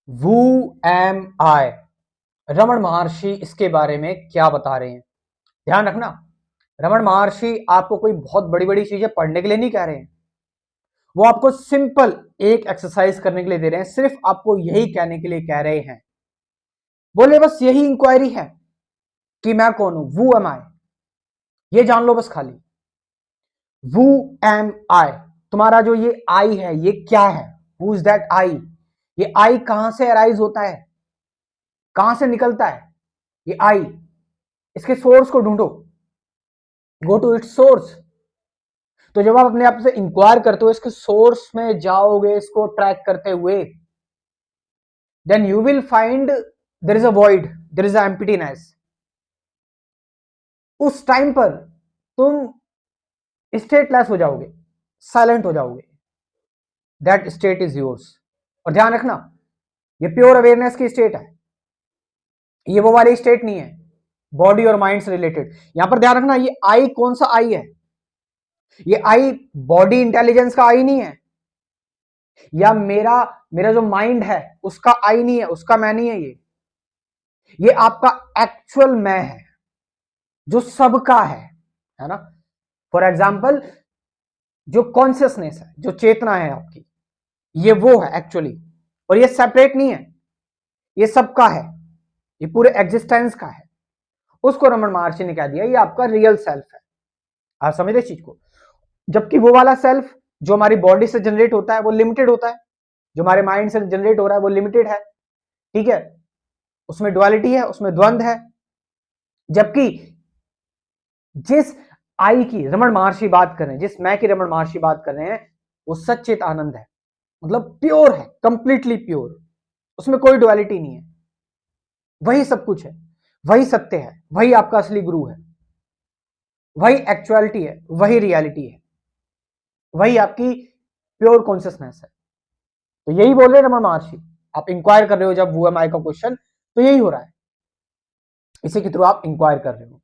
वू M आई, रमन महर्षि इसके बारे में क्या बता रहे हैं। ध्यान रखना, रमन महर्षि आपको कोई बहुत बड़ी बड़ी चीजें पढ़ने के लिए नहीं कह रहे हैं। वो आपको सिंपल एक एक्सरसाइज करने के लिए दे रहे हैं, सिर्फ आपको यही कहने के लिए कह रहे हैं। बोले बस यही इंक्वायरी है कि मैं कौन हूं, वू एम आई, ये जान लो बस खाली। वू एम आई, तुम्हारा जो ये आई है ये क्या है, हु इज दैट आई, ये आई कहां से अराइज होता है, कहां से निकलता है ये आई, इसके सोर्स को ढूंढो, गो टू इट्स सोर्स। तो जब आप अपने आप से इंक्वायर करते हो, इसके सोर्स में जाओगे, इसको ट्रैक करते हुए, then you will find there is a void, there is a emptiness. उस टाइम पर तुम स्टेटलेस हो जाओगे, साइलेंट हो जाओगे, दैट स्टेट इज योर्स। और ध्यान रखना, ये प्योर अवेयरनेस की स्टेट है, ये वो वाली स्टेट नहीं है बॉडी और माइंड से रिलेटेड। यहां पर ध्यान रखना, ये आई कौन सा आई है, ये आई बॉडी इंटेलिजेंस का आई नहीं है, या मेरा मेरा जो माइंड है उसका आई नहीं है, उसका मैं नहीं है, ये आपका एक्चुअल मैं है जो सबका है ना। फॉर एग्जाम्पल, जो कॉन्शियसनेस है, जो चेतना है आपकी, ये वो है एक्चुअली, और ये सेपरेट नहीं है, ये सबका है, ये पूरे एग्जिस्टेंस का है। उसको रमन महर्षि ने कह दिया ये आपका रियल सेल्फ है। आप समझ रहे चीज को। जबकि वो वाला सेल्फ जो हमारी बॉडी से जनरेट होता है वो लिमिटेड होता है, जो हमारे माइंड से जनरेट हो रहा है वो लिमिटेड है, ठीक है, उसमें डुअलिटी है, उसमें द्वंद्व है। जबकि जिस आई की रमन महर्षि बात कर रहे हैं, जिस मैं की रमन महर्षि बात कर रहे हैं, वो सच्चित आनंद है, मतलब प्योर है, कंप्लीटली प्योर, उसमें कोई डुअलिटी नहीं है, वही सब कुछ है, वही सत्य है, वही आपका असली गुरु है, वही एक्चुअलिटी है, वही रियलिटी है, वही आपकी प्योर कॉन्शियसनेस है। तो यही बोल रहे रमन महर्षि। आप इंक्वायर कर रहे हो जब वो एम आई का क्वेश्चन, तो यही हो रहा है, इसी के थ्रू आप इंक्वायर कर रहे हो।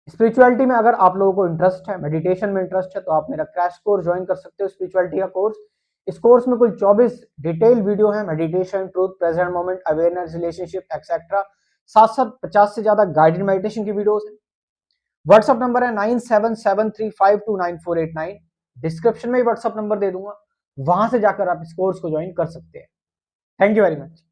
स्पिरिचुअलिटी में अगर आप लोगों को इंटरेस्ट है, मेडिटेशन में इंटरेस्ट है, तो आप मेरा क्रैश कोर्स ज्वाइन कर सकते हो, स्पिरिचुअलिटी का कोर्स। इस कोर्स में कुल 24 डिटेल वीडियो है, meditation, truth, present moment, awareness, relationship etcetera, साथ साथ 50 से ज्यादा गाइडेड मेडिटेशन की वीडियोस है। व्हाट्सअप नंबर है 9773529489, डिस्क्रिप्शन में ही व्हाट्सअप नंबर दे दूंगा, वहां से जाकर आप इस कोर्स को ज्वाइन कर सकते हैं। Thank you very much.